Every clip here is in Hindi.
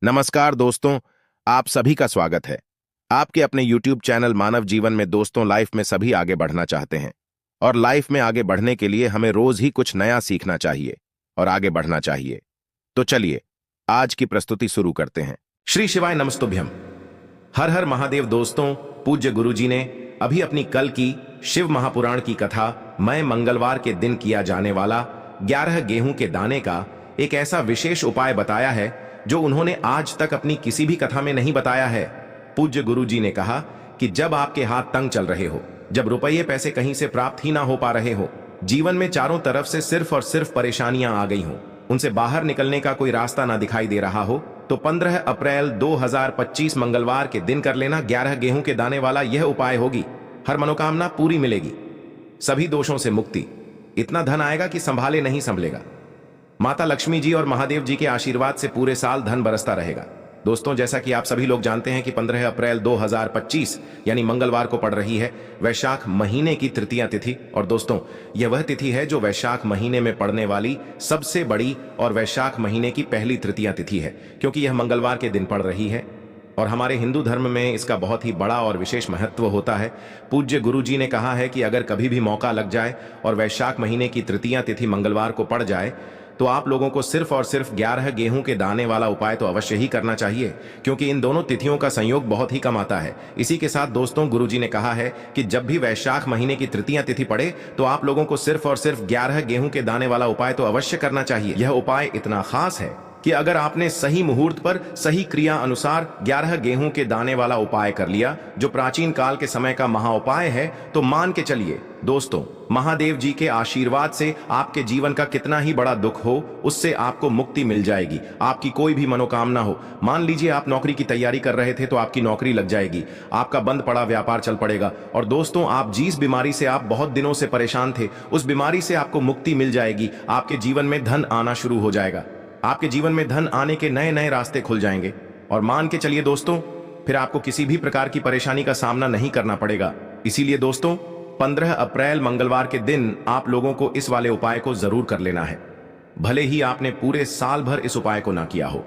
नमस्कार दोस्तों, आप सभी का स्वागत है। आपके अपने YouTube चैनल मानव जीवन में दोस्तों लाइफ में सभी आगे बढ़ना चाहते हैं और लाइफ में आगे बढ़ने के लिए हमें रोज ही कुछ नया सीखना चाहिए और आगे बढ़ना चाहिए। तो चलिए आज की प्रस्तुति शुरू करते हैं। श्री शिवाय नमस्तुभ्यम। हर हर महादेव दोस्तों, पूज्य गुरुजी ने अभी अपनी कल की शिव महापुराण की कथा मैं मंगलवार के दिन किया जाने वाला 11 गेहूं के दाने का एक ऐसा विशेष उपाय बताया है जो उन्होंने आज तक अपनी किसी भी कथा में नहीं बताया है। पूज्य गुरुजी ने कहा कि जब आपके हाथ तंग चल रहे हो, जब रुपये पैसे कहीं से प्राप्त ही ना हो पा रहे हो, जीवन में चारों तरफ से सिर्फ और सिर्फ परेशानियां आ गई हो, उनसे बाहर निकलने का कोई रास्ता ना दिखाई दे रहा हो, तो 15 अप्रैल 2025 मंगलवार के दिन कर लेना 11 गेहूं के दाने वाला यह उपाय होगी। हर मनोकामना पूरी मिलेगी, सभी दोषों से मुक्ति, इतना धन आएगा कि संभाले नहीं संभलेगा। माता लक्ष्मी जी और महादेव जी के आशीर्वाद से पूरे साल धन बरसता रहेगा। दोस्तों, जैसा कि आप सभी लोग जानते हैं कि 15 अप्रैल 2025 यानी मंगलवार को पड़ रही है वैशाख महीने की तृतीया तिथि। और दोस्तों, यह वह तिथि है जो वैशाख महीने में पड़ने वाली सबसे बड़ी और वैशाख महीने की पहली तृतीया तिथि है, क्योंकि यह मंगलवार के दिन पड़ रही है और हमारे हिंदू धर्म में इसका बहुत ही बड़ा और विशेष महत्व होता है। पूज्य गुरुजी ने कहा है कि अगर कभी भी मौका लग जाए और वैशाख महीने की तृतीया तिथि मंगलवार को पड़ जाए तो आप लोगों को सिर्फ और सिर्फ 11 गेहूं के दाने वाला उपाय तो अवश्य ही करना चाहिए, क्योंकि इन दोनों तिथियों का संयोग बहुत ही कम आता है। इसी के साथ दोस्तों, गुरुजी ने कहा है कि जब भी वैशाख महीने की तृतीया तिथि पड़े तो आप लोगों को सिर्फ और सिर्फ 11 गेहूं के दाने वाला उपाय तो अवश्य करना चाहिए। यह उपाय इतना खास है कि अगर आपने सही मुहूर्त पर सही क्रिया अनुसार 11 गेहूं के दाने वाला उपाय कर लिया, जो प्राचीन काल के समय का महाउपाय है, तो मान के चलिए दोस्तों, महादेव जी के आशीर्वाद से आपके जीवन का कितना ही बड़ा दुख हो, उससे आपको मुक्ति मिल जाएगी। आपकी कोई भी मनोकामना हो, मान लीजिए आप नौकरी की तैयारी कर रहे थे तो आपकी नौकरी लग जाएगी, आपका बंद पड़ा व्यापार चल पड़ेगा। और दोस्तों, आप जिस बीमारी से आप बहुत दिनों से परेशान थे, उस बीमारी से आपको मुक्ति मिल जाएगी। आपके जीवन में धन आना शुरू हो जाएगा, आपके जीवन में धन आने के नए नए रास्ते खुल जाएंगे। और मान के चलिए दोस्तों, फिर आपको किसी भी प्रकार की परेशानी का सामना नहीं करना पड़ेगा। इसीलिए दोस्तों, 15 अप्रैल मंगलवार के दिन आप लोगों को इस वाले उपाय को जरूर कर लेना है। भले ही आपने पूरे साल भर इस उपाय को ना किया हो,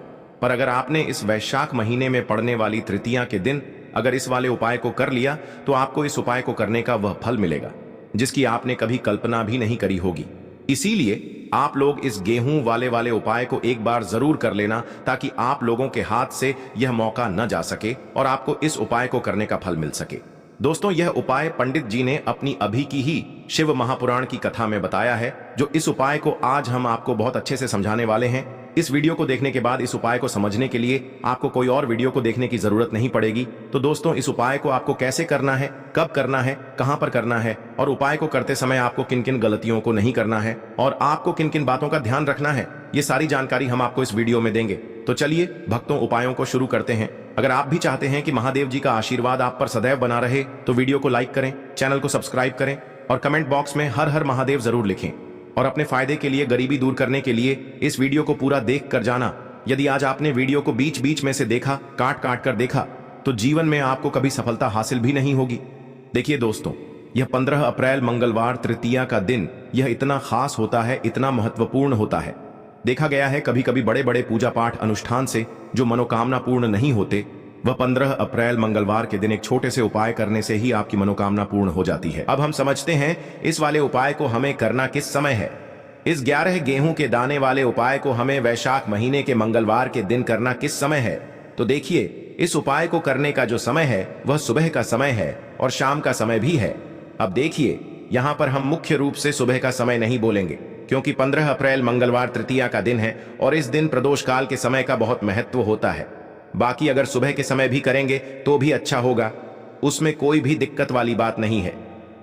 पर अगर आपने इस वैशाख महीने में पड़ने वाली तृतीया के दिन अगर इस वाले उपाय को कर लिया, तो आपको इस उपाय को करने का वह फल मिलेगा जिसकी आपने कभी कल्पना भी नहीं करी होगी। इसीलिए आप लोग इस गेहूं वाले उपाय को एक बार जरूर कर लेना, ताकि आप लोगों के हाथ से यह मौका न जा सके और आपको इस उपाय को करने का फल मिल सके। दोस्तों, यह उपाय पंडित जी ने अपनी अभी की ही शिव महापुराण की कथा में बताया है, जो इस उपाय को आज हम आपको बहुत अच्छे से समझाने वाले हैं। इस वीडियो को देखने के बाद इस उपाय को समझने के लिए आपको कोई और वीडियो को देखने की जरूरत नहीं पड़ेगी। तो दोस्तों, इस उपाय को आपको कैसे करना है, कब करना है, कहां पर करना है और उपाय को करते समय आपको किन किन गलतियों को नहीं करना है और आपको किन किन बातों का ध्यान रखना है, ये सारी जानकारी हम आपको इस वीडियो में देंगे। तो चलिए भक्तों, उपायों को शुरू करते हैं। अगर आप भी चाहते हैं कि महादेव जी का आशीर्वाद आप पर सदैव बना रहे, तो वीडियो को लाइक करें, चैनल को सब्सक्राइब करें और कमेंट बॉक्स में हर हर महादेव जरूर लिखें। और अपने फायदे के लिए, गरीबी दूर करने के लिए इस वीडियो को पूरा देख कर जाना। यदि आज आपने वीडियो को बीच बीच में से देखा, काट काट कर देखा, तो जीवन में आपको कभी सफलता हासिल भी नहीं होगी। देखिए दोस्तों, यह 15 अप्रैल मंगलवार तृतीया का दिन यह इतना खास होता है, इतना महत्वपूर्ण होता है। देखा गया है कभी कभी बड़े बड़े पूजा पाठ अनुष्ठान से जो मनोकामना पूर्ण नहीं होते, वह 15 अप्रैल मंगलवार के दिन एक छोटे से उपाय करने से ही आपकी मनोकामना पूर्ण हो जाती है। अब हम समझते हैं इस वाले उपाय को हमें करना किस समय है। इस 11 गेहूं के दाने वाले उपाय को हमें वैशाख महीने के मंगलवार के दिन करना किस समय है। तो देखिए, इस उपाय को करने का जो समय है वह सुबह का समय है और शाम का समय भी है। अब देखिए, यहाँ पर हम मुख्य रूप से सुबह का समय नहीं बोलेंगे, क्योंकि 15 अप्रैल मंगलवार तृतीया का दिन है और इस दिन प्रदोष काल के समय का बहुत महत्व होता है। बाकी अगर सुबह के समय भी करेंगे तो भी अच्छा होगा, उसमें कोई भी दिक्कत वाली बात नहीं है।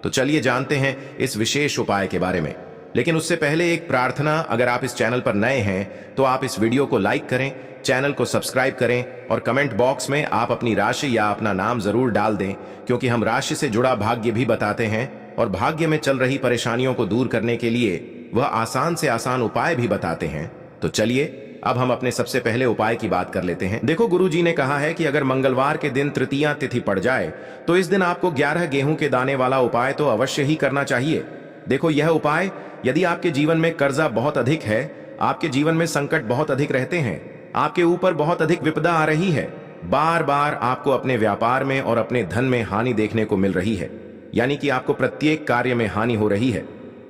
तो चलिए जानते हैं इस विशेष उपाय के बारे में। लेकिन उससे पहले एक प्रार्थना, अगर आप इस चैनल पर नए हैं तो आप इस वीडियो को लाइक करें, चैनल को सब्सक्राइब करें और कमेंट बॉक्स में आप अपनी राशि या अपना नाम जरूर डाल दें, क्योंकि हम राशि से जुड़ा भाग्य भी बताते हैं और भाग्य में चल रही परेशानियों को दूर करने के लिए वह आसान से आसान उपाय भी बताते हैं। तो चलिए अब हम अपने सबसे पहले उपाय की बात कर लेते हैं। देखो, गुरुजी ने कहा है कि अगर मंगलवार के दिन तृतीया तिथि पड़ जाए तो इस दिन आपको 11 गेहूं के दाने वाला उपाय तो अवश्य ही करना चाहिए। देखो, यह उपाय, यदि आपके जीवन में कर्जा बहुत अधिक है, आपके जीवन में संकट बहुत अधिक रहते हैं, आपके ऊपर बहुत अधिक विपदा आ रही है। बार बार आपको अपने व्यापार में और अपने धन में हानि देखने को मिल रही है, यानी कि आपको प्रत्येक कार्य में हानि हो रही है।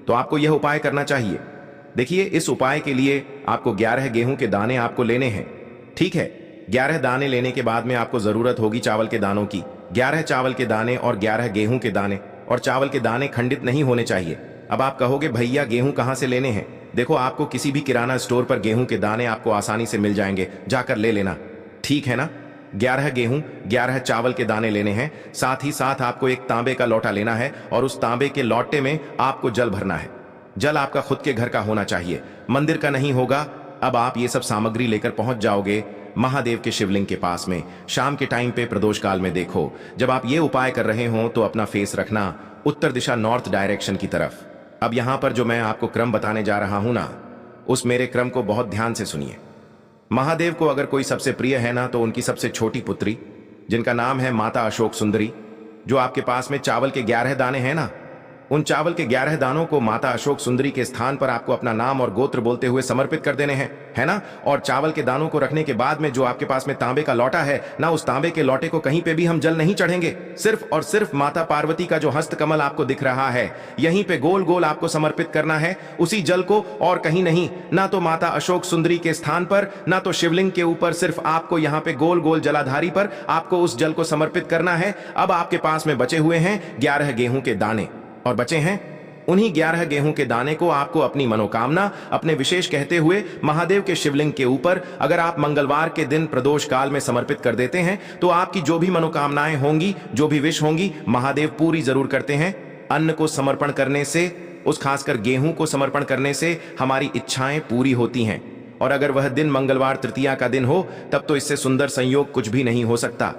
तो आपको यह उपाय करना चाहिए। देखिए, इस उपाय के लिए आपको 11 गेहूं के दाने आपको लेने हैं। ठीक है, 11 दाने लेने के बाद में आपको जरूरत होगी चावल के दानों की। 11 चावल के दाने और 11 गेहूं के दाने, और चावल के दाने खंडित नहीं होने चाहिए। अब आप कहोगे भैया गेहूं कहां से लेने हैं? देखो, आपको किसी भी किराना स्टोर पर गेहूं के दाने आपको आसानी से मिल जाएंगे, जाकर ले लेना। ठीक है ना? 11 गेहूं 11 चावल के दाने लेने हैं। साथ ही साथ आपको एक तांबे का लोटा लेना है और उस तांबे के लोटे में आपको जल भरना है। जल आपका खुद के घर का होना चाहिए, मंदिर का नहीं होगा। अब आप ये सब सामग्री लेकर पहुंच जाओगे महादेव के शिवलिंग के पास में। शाम के टाइम पे प्रदोष काल में देखो, जब आप ये उपाय कर रहे हो तो अपना फेस रखना उत्तर दिशा नॉर्थ डायरेक्शन की तरफ। अब यहां पर जो मैं आपको क्रम बताने जा रहा हूं ना, उस मेरे क्रम को बहुत ध्यान से सुनिए। महादेव को अगर कोई सबसे प्रिय है ना, तो उनकी सबसे छोटी पुत्री, जिनका नाम है माता अशोक सुंदरी, जो आपके पास में चावल के 11 दाने हैं ना, उन चावल के 11 दानों को माता अशोक सुंदरी के स्थान पर आपको अपना नाम और गोत्र बोलते हुए समर्पित कर देने हैं, है ना? और चावल के दानों को रखने के बाद में जो आपके पास में तांबे का लोटा है ना, उस तांबे के लोटे को कहीं पे भी हम जल नहीं चढ़ेंगे। सिर्फ और सिर्फ माता पार्वती का जो हस्तकमल आपको दिख रहा है, यहीं पे गोल गोल आपको समर्पित करना है उसी जल को, और कहीं नहीं। ना तो माता अशोक सुंदरी के स्थान पर, ना तो शिवलिंग के ऊपर, सिर्फ आपको यहाँ पे गोल गोल जलाधारी पर आपको उस जल को समर्पित करना है। अब आपके पास में बचे हुए हैं 11 गेहूं के दाने, और बचे हैं उन्हीं 11 गेहूं के दाने को आपको अपनी मनोकामना, अपने विशेष कहते हुए महादेव के शिवलिंग के ऊपर अगर आप मंगलवार के दिन प्रदोष काल में समर्पित कर देते हैं, तो आपकी जो भी मनोकामनाएं होंगी, जो भी विश होंगी, महादेव पूरी जरूर करते हैं। अन्न को समर्पण करने से, उस खासकर गेहूं को समर्पण करने से हमारी इच्छाएं पूरी होती हैं। और अगर वह दिन मंगलवार तृतीया का दिन हो, तब तो इससे सुंदर संयोग कुछ भी नहीं हो सकता।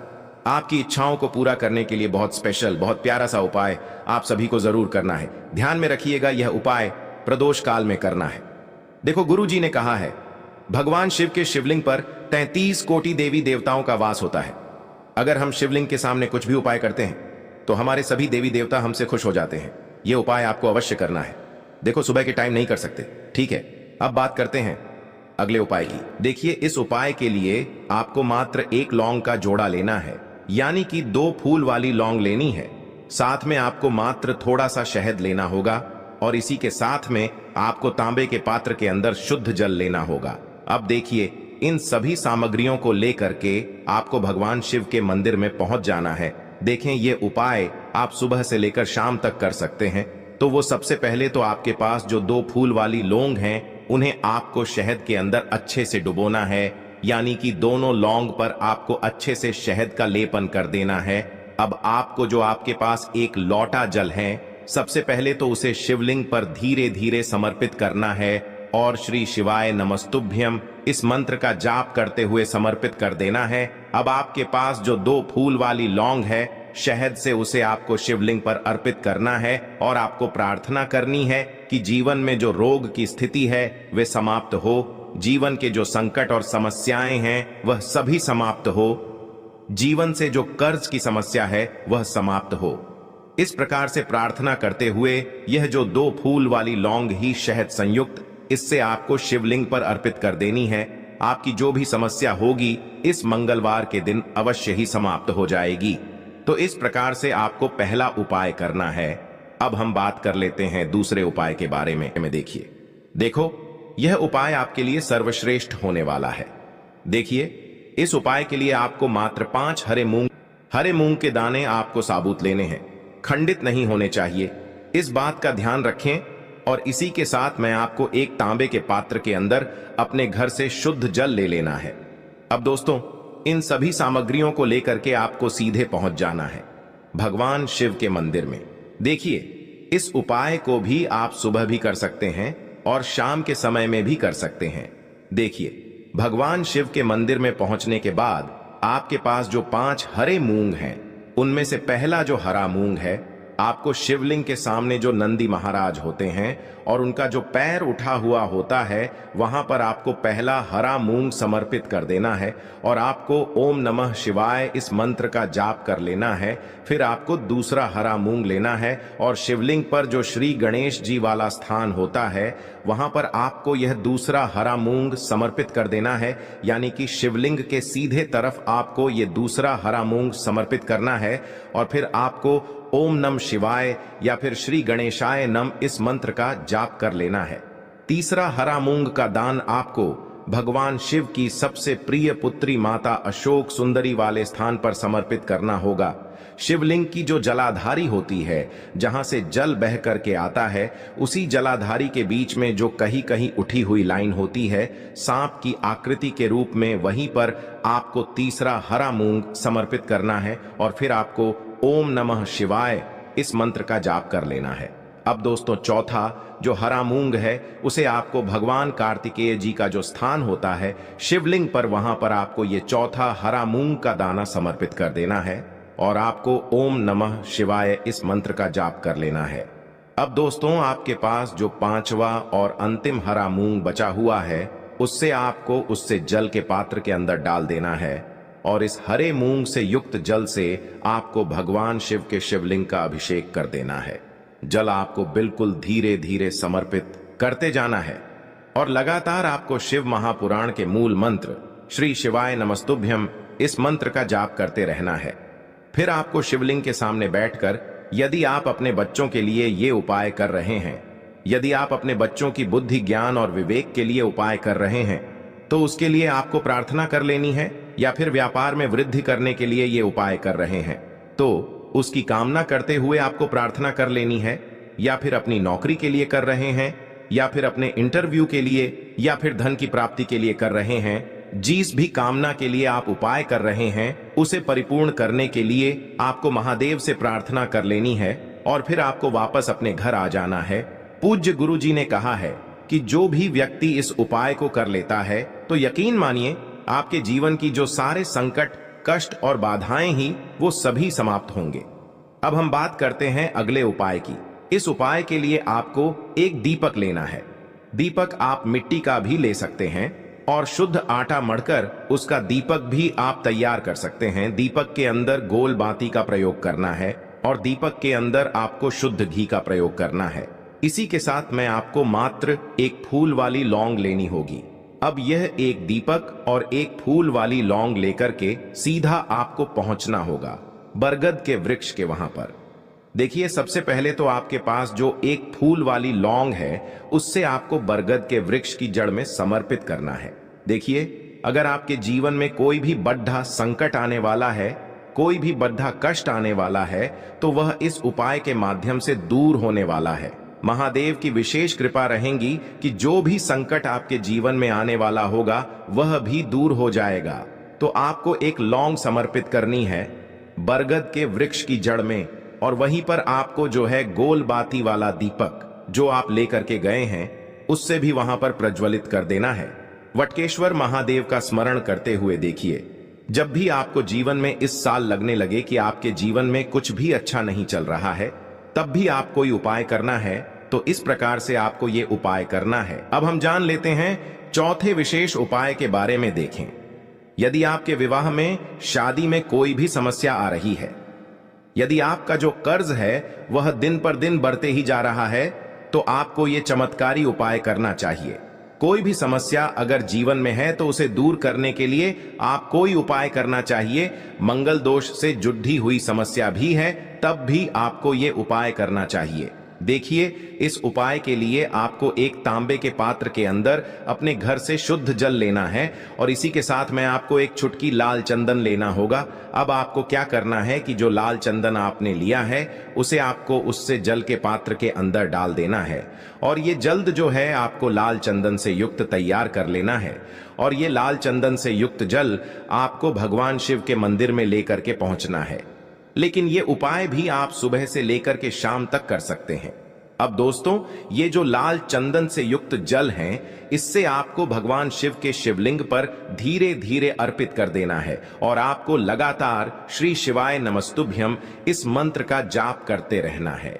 आपकी इच्छाओं को पूरा करने के लिए बहुत स्पेशल, बहुत प्यारा सा उपाय आप सभी को जरूर करना है। ध्यान में रखिएगा, यह उपाय प्रदोष काल में करना है। देखो, गुरु जी ने कहा है, भगवान शिव के शिवलिंग पर 33 कोटि देवी देवताओं का वास होता है। अगर हम शिवलिंग के सामने कुछ भी उपाय करते हैं तो हमारे सभी देवी देवता हमसे खुश हो जाते हैं। यह उपाय आपको अवश्य करना है। देखो, सुबह के टाइम नहीं कर सकते, ठीक है? अब बात करते हैं अगले उपाय की। देखिए, इस उपाय के लिए आपको मात्र एक लौंग का जोड़ा लेना है, यानी कि 2 फूल वाली लौंग लेनी है। साथ में आपको मात्र थोड़ा सा शहद लेना होगा, और इसी के साथ में आपको तांबे के पात्र के अंदर शुद्ध जल लेना होगा। अब देखिए, इन सभी सामग्रियों को लेकर के आपको भगवान शिव के मंदिर में पहुंच जाना है। देखें, ये उपाय आप सुबह से लेकर शाम तक कर सकते हैं। तो वो सबसे पहले तो आपके पास जो 2 फूल वाली लौंग हैं, उन्हें आपको शहद के अंदर अच्छे से डुबोना है, यानी कि दोनों लौंग पर आपको अच्छे से शहद का लेपन कर देना है। अब आपको जो आपके पास एक लोटा जल है, सबसे पहले तो उसे शिवलिंग पर धीरे धीरे समर्पित करना है, और श्री शिवाय नमस्तुभ्यम इस मंत्र का जाप करते हुए समर्पित कर देना है। अब आपके पास जो 2 फूल वाली लौंग है, शहद से उसे आपको शिवलिंग पर अर्पित करना है, और आपको प्रार्थना करनी है कि जीवन में जो रोग की स्थिति है वे समाप्त हो, जीवन के जो संकट और समस्याएं हैं वह सभी समाप्त हो, जीवन से जो कर्ज की समस्या है वह समाप्त हो। इस प्रकार से प्रार्थना करते हुए यह जो 2 फूल वाली लौंग ही शहद संयुक्त, इससे आपको शिवलिंग पर अर्पित कर देनी है। आपकी जो भी समस्या होगी इस मंगलवार के दिन अवश्य ही समाप्त हो जाएगी। तो इस प्रकार से आपको पहला उपाय करना है। अब हम बात कर लेते हैं दूसरे उपाय के बारे में। देखिए, देखो, यह उपाय आपके लिए सर्वश्रेष्ठ होने वाला है। देखिए, इस उपाय के लिए आपको मात्र 5 हरे मूंग के दाने आपको साबुत लेने हैं, खंडित नहीं होने चाहिए। इस बात का ध्यान रखें। और इसी के साथ मैं आपको एक तांबे के पात्र के अंदर अपने घर से शुद्ध जल ले लेना है। अब दोस्तों, इन सभी सामग्रियों को लेकर के आपको सीधे पहुंच जाना है भगवान शिव के मंदिर में। देखिए, इस उपाय को भी आप सुबह भी कर सकते हैं और शाम के समय में भी कर सकते हैं। देखिए, भगवान शिव के मंदिर में पहुंचने के बाद आपके पास जो 5 हरे मूंग हैं, उनमें से पहला जो हरा मूंग है आपको शिवलिंग के सामने जो नंदी महाराज होते हैं और उनका जो पैर उठा हुआ होता है वहां पर आपको पहला हरा मूंग समर्पित कर देना है और आपको ओम नमः शिवाय इस मंत्र का जाप कर लेना है। फिर आपको दूसरा हरा मूंग लेना है और शिवलिंग पर जो श्री गणेश जी वाला स्थान होता है वहां पर आपको यह दूसरा हरा मूंग समर्पित कर देना है, यानी कि शिवलिंग के सीधे तरफ आपको यह दूसरा हरा मूंग समर्पित करना है और फिर आपको ओम नम शिवाय या फिर श्री गणेशाय नम इस मंत्र का जाप कर लेना है। तीसरा हरा मूंग का दान आपको भगवान शिव की सबसे प्रिय पुत्री माता अशोक सुंदरी वाले स्थान पर समर्पित करना होगा। शिवलिंग की जो जलाधारी होती है, जहां से जल बह करके आता है, उसी जलाधारी के बीच में जो कहीं कहीं उठी हुई लाइन होती है सांप की आकृति के रूप में, वहीं पर आपको तीसरा हरा मूंग समर्पित करना है और फिर आपको ओम नमः शिवाय इस मंत्र का जाप कर लेना है। अब दोस्तों चौथा जो हरा मूंग है उसे आपको भगवान कार्तिकेय जी का जो स्थान होता है शिवलिंग पर, वहां पर आपको ये चौथा हरा मूंग का दाना समर्पित कर देना है और आपको ओम नमः शिवाय इस मंत्र का जाप कर लेना है। अब दोस्तों आपके पास जो पांचवा और अंतिम हरा मूंग बचा हुआ है उससे आपको उससे जल के पात्र के अंदर डाल देना है और इस हरे मूंग से युक्त जल से आपको भगवान शिव के शिवलिंग का अभिषेक कर देना है। जल आपको बिल्कुल धीरे धीरे समर्पित करते जाना है और लगातार आपको शिव महापुराण के मूल मंत्र श्री शिवाय नमस्तुभ्यम इस मंत्र का जाप करते रहना है। फिर आपको शिवलिंग के सामने बैठकर, यदि आप अपने बच्चों के लिए ये उपाय कर रहे हैं, यदि आप अपने बच्चों की बुद्धि ज्ञान और विवेक के लिए उपाय कर रहे हैं, तो उसके लिए आपको प्रार्थना कर लेनी है, या फिर व्यापार में वृद्धि करने के लिए ये उपाय कर रहे हैं तो उसकी कामना करते हुए आपको प्रार्थना कर लेनी है, या फिर अपनी नौकरी के लिए कर रहे हैं, या फिर अपने इंटरव्यू के लिए, या फिर धन की प्राप्ति के लिए कर रहे हैं। जिस भी कामना के लिए आप उपाय कर रहे हैं उसे परिपूर्ण करने के लिए आपको महादेव से प्रार्थना कर लेनी है और फिर आपको वापस अपने घर आ जाना है। पूज्य गुरु जी ने कहा है कि जो भी व्यक्ति इस उपाय को कर लेता है तो यकीन मानिए आपके जीवन की जो सारे संकट, कष्ट और बाधाएं ही वो सभी समाप्त होंगे। अब हम बात करते हैं अगले उपाय की। इस उपाय के लिए आपको एक दीपक लेना है। दीपक आप मिट्टी का भी ले सकते हैं और शुद्ध आटा मढ़कर उसका दीपक भी आप तैयार कर सकते हैं। दीपक के अंदर गोल बाती का प्रयोग करना है और दीपक के अंदर आपको शुद्ध घी का प्रयोग करना है। इसी के साथ में आपको मात्र एक फूल वाली लौंग लेनी होगी। अब यह एक दीपक और एक फूल वाली लौंग लेकर के सीधा आपको पहुंचना होगा बरगद के वृक्ष के वहां पर। देखिए सबसे पहले तो आपके पास जो एक फूल वाली लौंग है उससे आपको बरगद के वृक्ष की जड़ में समर्पित करना है। देखिए अगर आपके जीवन में कोई भी बड़ा संकट आने वाला है, कोई भी बड़ा कष्ट आने वाला है, तो वह इस उपाय के माध्यम से दूर होने वाला है। महादेव की विशेष कृपा रहेगी कि जो भी संकट आपके जीवन में आने वाला होगा वह भी दूर हो जाएगा। तो आपको एक लौंग समर्पित करनी है बरगद के वृक्ष की जड़ में और वहीं पर आपको जो है गोल बाती वाला दीपक जो आप लेकर के गए हैं उससे भी वहां पर प्रज्वलित कर देना है। वटकेश्वर महादेव का स्मरण करते हुए देखिए, जब भी आपको जीवन में इस साल लगने लगे कि आपके जीवन में कुछ भी अच्छा नहीं चल रहा है, तब भी आप कोई उपाय करना है तो इस प्रकार से आपको ये उपाय करना है। अब हम जान लेते हैं चौथे विशेष उपाय के बारे में। देखें, यदि आपके विवाह में, शादी में कोई भी समस्या आ रही है, यदि आपका जो कर्ज है वह दिन पर दिन बढ़ते ही जा रहा है, तो आपको ये चमत्कारी उपाय करना चाहिए। कोई भी समस्या अगर जीवन में है तो उसे दूर करने के लिए आप कोई उपाय करना चाहिए। मंगल दोष से जुड़ी हुई समस्या भी है तब भी आपको ये उपाय करना चाहिए। देखिए इस उपाय के लिए आपको एक तांबे के पात्र के अंदर अपने घर से शुद्ध जल लेना है और इसी के साथ में आपको एक चुटकी लाल चंदन लेना होगा। अब आपको क्या करना है कि जो लाल चंदन आपने लिया है उसे आपको उससे जल के पात्र के अंदर डाल देना है और ये जल्द जो है आपको लाल चंदन से युक्त तैयार कर लेना है और ये लाल चंदन से युक्त जल आपको भगवान शिव के मंदिर में लेकर के पहुंचना है। लेकिन ये उपाय भी आप सुबह से लेकर के शाम तक कर सकते हैं। अब दोस्तों, ये जो लाल चंदन से युक्त जल हैं, इससे आपको भगवान शिव के शिवलिंग पर धीरे धीरे अर्पित कर देना है और आपको लगातार श्री शिवाय नमस्तुभ्यम इस मंत्र का जाप करते रहना है।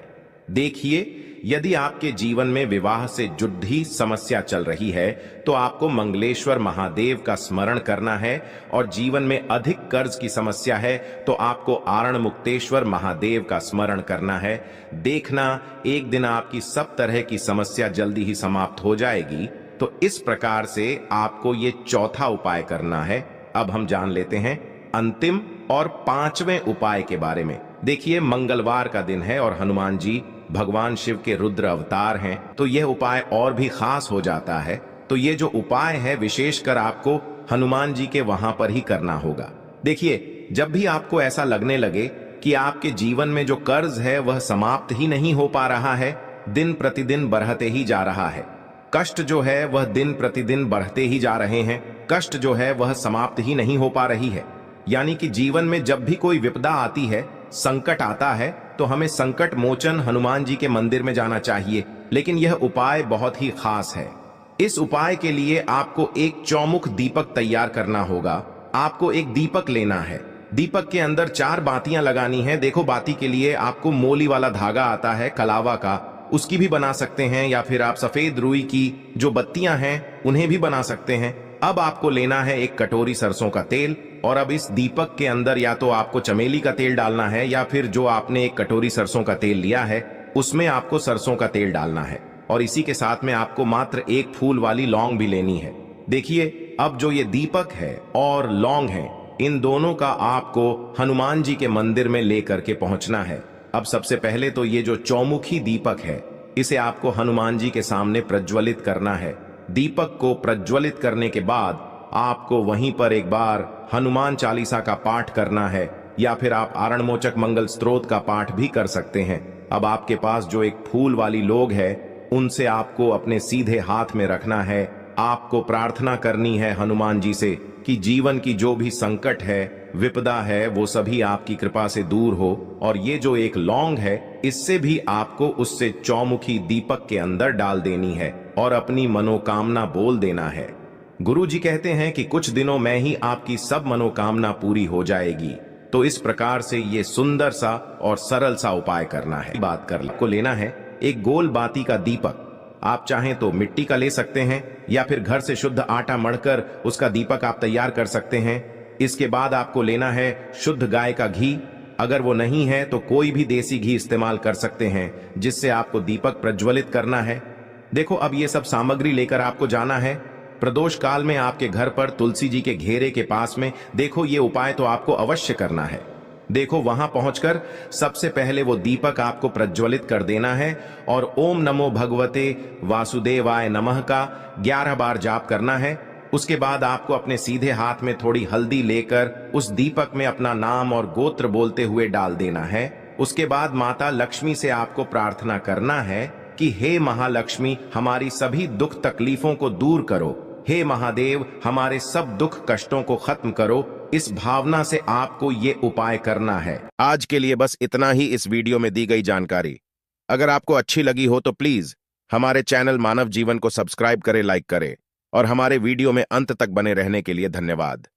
देखिए, यदि आपके जीवन में विवाह से जुड़ी समस्या चल रही है तो आपको मंगलेश्वर महादेव का स्मरण करना है, और जीवन में अधिक कर्ज की समस्या है तो आपको आरण मुक्तेश्वर महादेव का स्मरण करना है। देखना, एक दिन आपकी सब तरह की समस्या जल्दी ही समाप्त हो जाएगी। तो इस प्रकार से आपको ये चौथा उपाय करना है। अब हम जान लेते हैं अंतिम और पांचवें उपाय के बारे में। देखिए, मंगलवार का दिन है और हनुमान जी भगवान शिव के रुद्र अवतार हैं, तो यह उपाय और भी खास हो जाता है। तो ये जो उपाय है विशेषकर आपको हनुमान जी के वहां पर ही करना होगा। देखिए, जब भी आपको ऐसा लगने लगे कि आपके जीवन में जो कर्ज है वह समाप्त ही नहीं हो पा रहा है, दिन प्रतिदिन बढ़ते ही जा रहा है, कष्ट जो है वह दिन प्रतिदिन बढ़ते ही जा रहे हैं, कष्ट जो है वह समाप्त ही नहीं हो पा रही है, यानी कि जीवन में जब भी कोई विपदा आती है, संकट आता है, तो हमें संकट मोचन हनुमान जी के मंदिर में जाना चाहिए। लेकिन यह उपाय बहुत ही खास है। इस उपाय के लिए आपको एक चौमुख दीपक तैयार करना होगा। आपको एक दीपक लेना है, दीपक के अंदर 4 बातियां लगानी है। देखो, बाती के लिए आपको मोली वाला धागा आता है कलावा का, उसकी भी बना सकते हैं, या फिर आप सफेद रुई की जो बत्तियां हैं उन्हें भी बना सकते हैं। अब आपको लेना है एक कटोरी सरसों का तेल, और अब इस दीपक के अंदर या तो आपको चमेली का तेल डालना है, या फिर जो आपने एक कटोरी सरसों का तेल लिया है उसमें आपको सरसों का तेल डालना है, और इसी के साथ में आपको मात्र एक फूल वाली लौंग भी लेनी है। देखिए, अब जो ये दीपक है और लौंग है, इन दोनों का आपको हनुमान जी के मंदिर में लेकर के पहुंचना है। अब सबसे पहले तो ये जो चौमुखी दीपक है, इसे आपको हनुमान जी के सामने प्रज्वलित करना है। दीपक को प्रज्वलित करने के बाद आपको वहीं पर एक बार हनुमान चालीसा का पाठ करना है, या फिर आप आरणमोचक मंगल स्तोत्र का पाठ भी कर सकते हैं। अब आपके पास जो एक फूल वाली लोग है, उनसे आपको अपने सीधे हाथ में रखना है। आपको प्रार्थना करनी है हनुमान जी से कि जीवन की जो भी संकट है, विपदा है, वो सभी आपकी कृपा से दूर हो। और ये जो एक लौंग है, इससे भी आपको उससे चौमुखी दीपक के अंदर डाल देनी है और अपनी मनोकामना बोल देना है। गुरु जी कहते हैं कि कुछ दिनों में ही आपकी सब मनोकामना पूरी हो जाएगी। तो इस प्रकार से ये सुंदर सा और सरल सा उपाय करना है। बात कर को लेना है एक गोल बाती का दीपक। आप चाहें तो मिट्टी का ले सकते हैं, या फिर घर से शुद्ध आटा मढ़कर उसका दीपक आप तैयार कर सकते हैं। इसके बाद आपको लेना है शुद्ध गाय का घी। अगर वो नहीं है तो कोई भी देसी घी इस्तेमाल कर सकते हैं, जिससे आपको दीपक प्रज्वलित करना है। देखो, अब ये सब सामग्री लेकर आपको जाना है प्रदोष काल में आपके घर पर तुलसी जी के घेरे के पास में। देखो, ये उपाय तो आपको अवश्य करना है। देखो, वहां पहुंचकर सबसे पहले वो दीपक आपको प्रज्वलित कर देना है और ओम नमो भगवते वासुदेवाय नमः का 11 बार जाप करना है। उसके बाद आपको अपने सीधे हाथ में थोड़ी हल्दी लेकर उस दीपक में अपना नाम और गोत्र बोलते हुए डाल देना है। उसके बाद माता लक्ष्मी से आपको प्रार्थना करना है कि हे महालक्ष्मी, हमारी सभी दुख तकलीफों को दूर करो। हे महादेव, हमारे सब दुख कष्टों को खत्म करो। इस भावना से आपको ये उपाय करना है। आज के लिए बस इतना ही इस वीडियो में दी गई जानकारी। अगर आपको अच्छी लगी हो तो प्लीज हमारे चैनल मानव जीवन को सब्सक्राइब करें, लाइक करें, और हमारे वीडियो में अंत तक बने रहने के लिए धन्यवाद।